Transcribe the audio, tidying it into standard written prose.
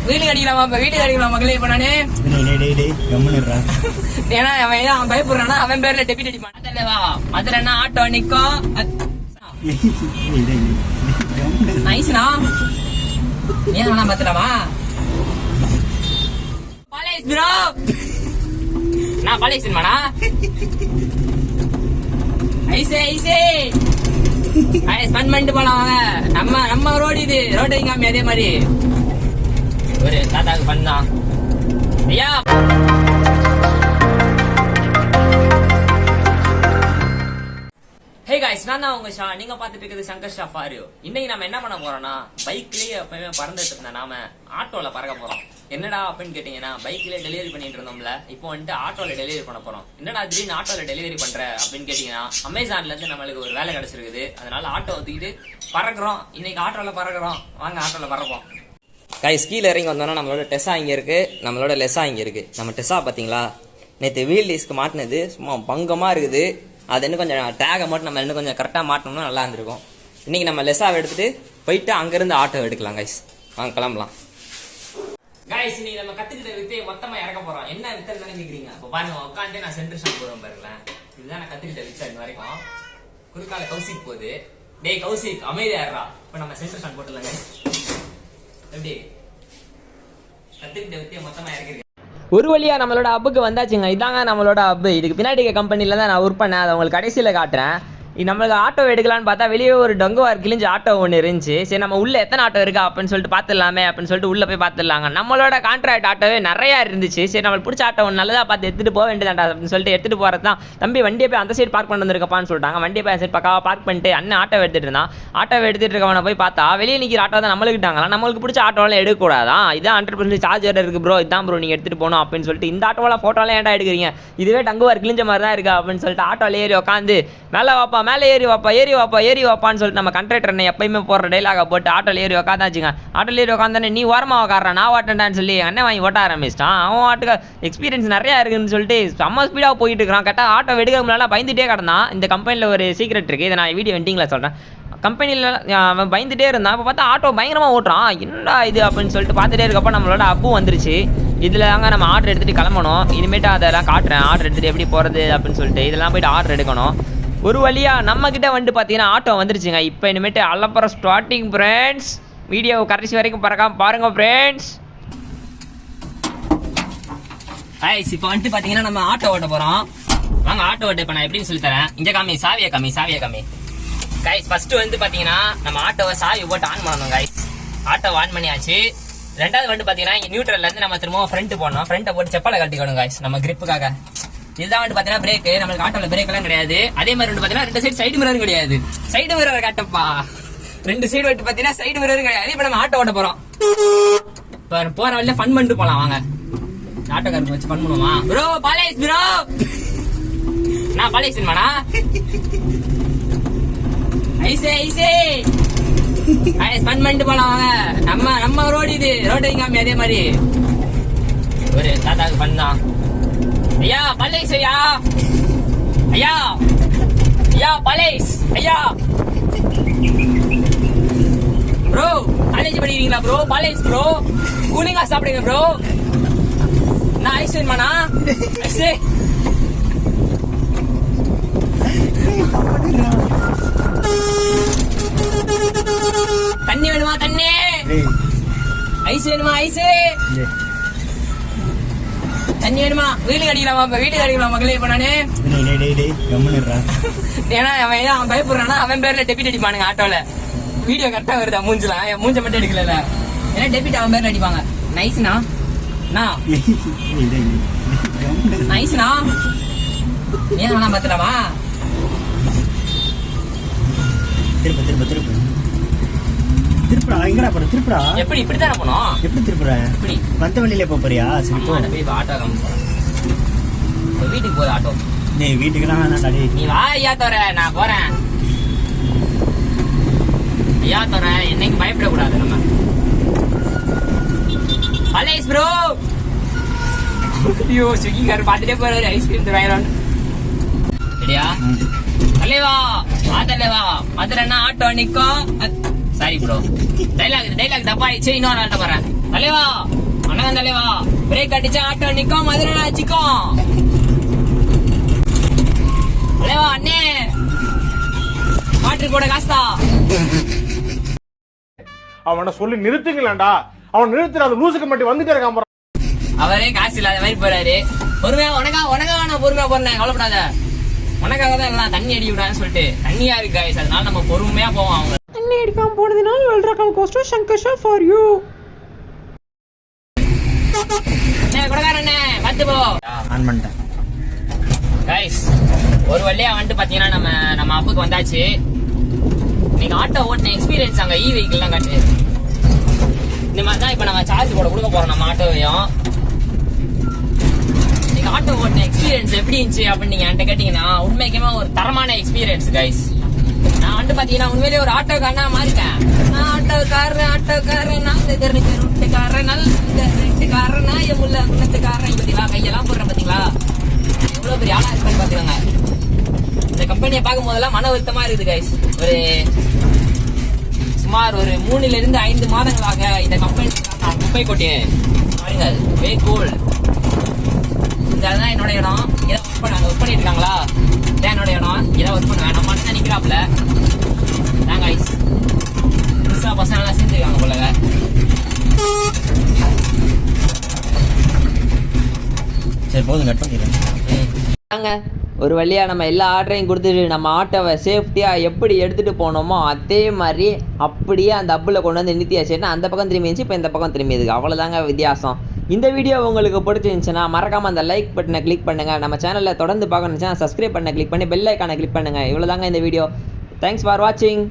வீட்டுக்கு அடிக்கலாம் மக்களே. இப்ப நானு ஏன்னா அவன் பயப்படுறானா, அவன் பேர்ல டெபிட் அடிப்பான். தலைவா மதுரைன்னா ஆட்டோ நிக்கும். நைஸ்னா ஏன் வேணா பத்திரமா பாலேஸ் ப்ரோ. நான் பாலேஸ் மாடா. ஐசே ஸ்பன் பண்ணிட்டு போலாம் வாங்க. நம்ம ரோடு இது ரோடு காமி. அதே மாதிரி ஒரு தாத்தாக்கு பண்ணான் ஐயா. ஹே गाइस, நான் தான் உங்க ஷா. நீங்க பாத்துட்டு இருக்கிறது சங்கர் ஷா ஃபாரியோ. இன்னைக்கு நம்ம என்ன பண்ண போறோம்னா, பைக்லயே எப்பவுமே பறந்துட்டு இருந்த நாம ஆட்டோல பறக்க போறோம். என்னடா அப்படின்னு கேட்டீங்கன்னா, பைக்லயே டெலிவரி பண்ணிட்டு இருந்தோம்ல, இப்போ வந்துட்டு ஆட்டோல டெலிவரி பண்ண போறோம். என்னடா திடீர்னு ஆட்டோல டெலிவரி பண்ற அப்படின்னு கேட்டீங்கன்னா, அமேசான்ல இருந்து நம்மளுக்கு ஒரு வேலை கிடைச்சிருக்குது. அதனால ஆட்டோ ஒத்துக்கிட்டு பறக்குறோம். இன்னைக்கு ஆட்டோல பறக்குறோம். வாங்க ஆட்டோல பறப்போம். கைஸ், கீழே இறங்கி வந்தோம்னா நம்மளோட டெஸா இங்க இருக்கு, நம்மளோட லெஸா இங்க இருக்கு. நம்ம டெஸா பாத்தீங்களா, நேற்று வீல் டிஸ்க்கு மாட்டினது சும்மா பங்கமா இருக்குது. அது இன்னும் கொஞ்சம் டேகை மட்டும் நம்ம இன்னும் கொஞ்சம் கரெக்டாக மாட்டணும்னா நல்லா இருந்திருக்கும். இன்னைக்கு நம்ம லெஸாவை எடுத்துட்டு போயிட்டு அங்கிருந்து ஆட்டோ எடுக்கலாம். கைஸ் வாங்க கிளம்பலாம். கைஸ், இன்னைக்கு நம்ம கத்துக்கிட்ட வித்தையை மொத்தமா இறக்க போறோம். என்ன வித்தை தானே கேக்குறீங்க? இப்போ பாருங்க, உட்காந்து நான் சென்டர் ஷாட் போறேன் பாருங்களேன். இதுதான் நான் கத்துக்கிட்ட வித்தை இது வரைக்கும். குறுக்கால கௌசிக் போகுது. டேய் கௌசிக் அமைதியாடுறா. இப்போ நம்ம சென்டர் ஷாட் போட்டுலாங்க. எப்படி கத்துக்கிட்ட வித்தையை மொத்தமா இறக்கிறீங்க? ஒரு வழியா நம்மளோட அப்புக்கு வந்தாச்சுங்க. இதாங்க நம்மளோட அப்பு. இதுக்கு பின்னாடி கம்பெனில தான் நான் ஒர்க் பண்ணேன். அதை உங்களுக்கு கடைசியில் காட்டுறேன். நம்மளுக்கு ஆட்டோ எடுக்கலான்னு பார்த்தா வெளியே ஒரு டொங்குவார் கிழிஞ்சு ஆட்டோ ஒன்று இருந்துச்சு. சரி, நம்ம உள்ள எத்தனை ஆட்டோ இருக்கா அப்படின்னு சொல்லிட்டு பார்த்துடலாமே அப்படின்னு சொல்லிட்டு உள்ள போய் பார்த்துடலாங்க. நம்மளோட கான்ட்ராக்ட் ஆட்டோவே நிறையா இருந்துச்சு. சரி, நம்மளுக்கு பிடிச்ச ஆட்டோ ஒன்று நல்லதாக பார்த்து எடுத்துகிட்டு போக வேண்டியதாண்டா அப்படின்னு சொல்லிட்டு எடுத்துகிட்டு போகிறது தான். தம்பி வண்டியை போய் அந்த சைடு பார்க் பண்ணி வந்திருக்கப்பான்னு சொல்லிட்டாங்க. வண்டியை போய் அந்த சைடு பக்காவாக பார்க் பண்ணிட்டு அண்ணன் ஆட்டோ எடுத்துகிட்டு இருந்தான். ஆட்டோ எடுத்துகிட்டு இருக்கவனை போய் பார்த்தா வெளியே நிற்கிற ஆட்டோ தான் நம்மளுக்கிட்டாங்களா. நம்மளுக்கு பிடிச்ச ஆட்டோலாம் எடுக்கக்கூடாதான். இதான் 100% சார்ஜர் இருக்குது ப்ரோ, இதான் ப்ரோ நீங்கள் எடுத்துகிட்டு போகணும் அப்படின்னு சொல்லிட்டு. இந்த ஆட்டோவில் ஃபோட்டோலாம் ஏன்டா எடுக்கிறீங்க, இதுவே டங்குவார் கிழிஞ்ச மாதிரி தான் இருக்கா அப்படின்னு சொல்லிட்டு ஆட்டோவில் ஏறி உட்காந்து மேலே வாப்பா மேலே ஏறி வாப்பான்னு சொல்லிட்டு நம்ம கண்ட்ராக்டர் என்ன எப்பயுமே போடுற டைலாக போட்டு ஆட்டோல ஏறி உட்காந்தாச்சுங்க. ஆட்டோல ஏறி உட்காந்தானே நீ ஓரமாக உட்கார நான் ஓட்டேன்டான்னு சொல்லி அண்ணன் வாங்கி ஓட்ட ஆரம்பிச்சிட்டான். அவன் ஆட்டுக்கு எக்ஸ்பீரியன்ஸ் நிறையா இருக்குன்னு சொல்லிட்டு செம்ம ஸ்பீடாக போயிட்டு இருக்கிறான். கரெக்டாக ஆட்டோ எடுக்க முன்னாடி பயந்துட்டே கிடந்தான். இந்த கம்பெனியில் ஒரு சீக்ரெட் இருக்குது, இதை நான் வீடியோ வெண்டிங்கில் சொல்கிறேன். கம்பெனியில் அவன் பயந்துட்டே இருந்தான். இப்போ பார்த்தா ஆட்டோ பயங்கரமாக ஓட்டுறான். என்னடா இது அப்படின்னு சொல்லிட்டு பார்த்துட்டே இருக்கப்போ நம்மளோட அப்பு வந்துருச்சு. இதில் தாங்க நம்ம ஆர்டர் எடுத்துகிட்டு கிளம்பணும். இனிமேட்டு அதெல்லாம் காட்டுறேன், ஆர்டர் எடுத்துகிட்டு எப்படி போகிறது அப்படின்னு சொல்லிட்டு. இதெல்லாம் போய்ட்டு ஆர்டர் எடுக்கணும். ஒரு வழியாக நம்மக்கிட்ட வந்துட்டு பார்த்தீங்கன்னா ஆட்டோ வந்துருச்சுங்க. இப்போ இனிமேட்டு அலப்புற ஸ்டார்டிங் ஃப்ரெண்ட்ஸ். வீடியோ கடைசி வரைக்கும் பாருங்க ஃப்ரெண்ட்ஸ். ஐஸ், இப்போ வந்துட்டு பார்த்தீங்கன்னா நம்ம ஆட்டோ ஓட்ட போகிறோம். வாங்க ஆட்டோ ஓட்ட இப்போ நான் எப்படின்னு சொல்லித்தரேன். இங்கே காமி சாவியை காமி. கைஸ், ஃபர்ஸ்ட் வந்து பார்த்தீங்கன்னா நம்ம ஆட்டோவை சாவி போட்டு ஆன் பண்ணணும். கைஸ், ஆட்டோ ஆன் பண்ணியாச்சு. ரெண்டாவது வந்து பார்த்தீங்கன்னா இங்கே நியூட்ரல்லேருந்து நம்ம திரும்ப ஃப்ரண்ட்டு போடணும். ஃப்ரண்ட்டை போட்டு செப்பலை கட்டிக்கணும் கைஸ், நம்ம கிரிப்புக்காக. இதுதான் வந்து பாத்தீங்கன்னா பிரேக். நம்மளுக்கு ஆட்டோல பிரேக் எல்லாம் கிடையாது. அதே மாதிரி வந்து பாத்தீங்கன்னா ரெண்டு சைடு மிரரும் கிடையாது. சைடு மிரர் காட்டப்பா, ரெண்டு சைடு வந்து பாத்தீங்கன்னா சைடு மிரரும் கிடையாது. இப்ப நம்ம ஆட்டோ ஓட்ட போறோம். போற வழியில ஃபன் பண்ணிட்டு போலாம். வாங்க ஆட்டோக்காரருக்கு வச்சு ஃபன் பண்ணுவோமா? ப்ரோ பாலேஸ் ப்ரோ, நான் பாலேஸ் மாடா. ஐசே ஃபன் பண்ணிட்டு போலாம். வாங்க நம்ம ரோடு இது ரோடு காமி. அதே மாதிரி ஒரு தாத்தாக்கு ஃபன் தான். ஐயா பாலேஸ், ஐயா பாலேஸ், ஐயா ப்ரோ காலேஜ் படிக்கிறீங்களா ப்ரோ? பாலேஸ் ப்ரோ, கூலிங்கா சாப்பிடுங்க ப்ரோ. நான் ஐஸ் வேணுமாண்ணா? ஐஸே தண்ணி வேணுமா? தண்ணி. ஐஸ் வேணுமா? ஐஸே தண்ணி வேணுமா? வீட்டுக்கு அடிக்கலாம் மக்களே. இப்ப நானு ஏன்னா அவன் பயப்படுறானா, அவன் பேர்ல டெபிட் அடிப்பானுங்க ஆட்டோல. வீடியோ கரெக்டா வருதா? மூஞ்சலாம் என் மூஞ்ச மட்டும் எடுக்கல. ஏன்னா டெபிட் அவன் பேர்ல அடிப்பாங்க. நைஸ்னா நைஸ்னா ஏன் வேணா பத்திரமா? திருப்புடா. எப்படி இப்படித்தானே போனோம்? எப்படி திருப்புற? இப்படி வந்த வழியில போறியா? சரி போ. ஆட்டோ வீட்டுக்கு போகுது ஆட்டோ. நீ வீட்டுக்குலாம் வேணாடி. நீ வா ஐயா தோற, நான் போறேன். ஐயா தோற, என்னைக்கு பயப்படக்கூடாது நம்ம. பாலேஸ் ப்ரோ. ஐயோ ஸ்விக்கிக்காரர் பார்த்துட்டே போறாரு. ஐஸ்கிரீம் தருவாயிரம். சரியா தலைவா? தலைவா மதுரைன்னா ஆட்டோ நிக்கும். சாரி ப்ரோ, டைலாக் தப்பா ஆயிடுச்சு. இன்னொரு ஆட்டோ போறேன். தலைவா அவ்வளவுதான் தலைவா. பிரேக் அடிச்சா ஆட்டோ நிக்கும், மதுரை ஆச்சுக்கும். தலைவா அண்ணே, வாட்டர் போட காசுதா. அவனை சொல்லி நிறுத்துங்களேன்டா. அவன் நிறுத்துற அந்த லூசுக்கு மட்டும் வந்துட்டே இருக்கான். அவரே காசு இல்லாத மாதிரி போறாரு. பொறுமையா உனக்கா நான் பொறுமையா போறேன், கவலைப்படாத. உனக்காக தான் எல்லாம் தண்ணி அடி விடான்னு சொல்லிட்டு தண்ணியா இருக்கு guys. அதனால நம்ம பொறுமையா போவோம். அவங்க தண்ணி அடிக்காம போனதுனால வெல்ட்ராக்கம் கோஸ்டோ சங்கர்ஷா ஃபார் யூ. கொடகாரண்ணே பார்த்து போ. ஆன் பண்ணிட்டேன் கைஸ், ஒரு வழியா வந்துட்டு பாத்தீங்கன்னா நம்ம அப்புக்கு வந்தாச்சு. நீங்க ஆட்டோ ஓட்டின எக்ஸ்பீரியன்ஸ் அங்க இ வெஹிக்கிள் தான் காட்டு. இந்த மாதிரி தான் இப்ப நம்ம சார்ஜ் போட கொடுக்க போறோம் நம்ம ஆட்டோவையும். நீங்க ஆட்டோ ஓட்டின எக்ஸ்பீரியன்ஸ் எப்படி இருந்துச்சு அப்படின்னு நீங்க என்கிட்ட கேட்டீங்கன்னா உண்மைக்குமே ஒரு தரமான எக்ஸ்பீரியன்ஸ் கைஸ். நான் வந்து பாத்தீங்கன்னா உண்மையிலேயே ஒரு ஆட்டோக்காரனா மாறிட்டேன். நான் ஆட்டோக்காரன் நான் ருட்டுக்காரன் நல்ல ரெட்டுக்காரன் நான் என் முள்ள குணத்துக்காரன். பாத்தீங்களா கையெல்லாம் போடுறேன் பாத்தீங்களா, எவ்வளவு பெரிய ஆளா இருப்பேன்னு பாத்துக்கோங்க. இந்த கம்பெனியை பார்க்கும் போதெல்லாம் மன வருத்தமா இருக்குது கைஸ். சுமார் ஒரு 3 to 5 மாதங்களாக இந்த கம்பெனி நான் குப்பை கொட்டினேன். பாருங்க வே கூல். இதுதான் என்னோட இடம். இதை ஒர்க் பண்ணிட்டு இருக்காங்களா, இதான் என்னோட இடம். இதை ஒர்க் பண்ணுவேன். நம்ம மட்டும் தான் நிக்கிறாப்ல தான் கைஸ். புதுசா பசங்க எல்லாம் சேர்ந்துருக்காங்க போல. சரி போதும், கட் பண்ணிடுறேன். ஒரு வழியா நம்ம எல்லா ஆர்டரையும் கொடுத்துட்டு நம்ம ஆட்டோவை சேஃப்டியாக எப்படி எடுத்துகிட்டு போனோமோ அதே மாதிரி அப்படியே அந்த அப்பில் கொண்டு வந்து நிறுத்தியாச்சுன்னா அந்த பக்கம் திரும்பி இருந்துச்சு, இப்போ இந்த பக்கம் திரும்பி இருக்குது. அவ்வளோதாங்க வித்தியாசம். இந்த வீடியோ உங்களுக்கு பிடிச்சிருந்துச்சுன்னா மறக்காமல் அந்த லைக் பட்டனை கிளிக் பண்ணுங்கள். நம்ம சேனலில் தொடர்ந்து பார்க்கணுச்சுன்னா சப்ஸ்கிரைப் பண்ண கிளிக் பண்ணி பெல் ஐக்கானை கிளிக் பண்ணுங்கள். இவ்வளோதாங்க இந்த வீடியோ. தேங்க்ஸ் ஃபார் வாட்சிங்.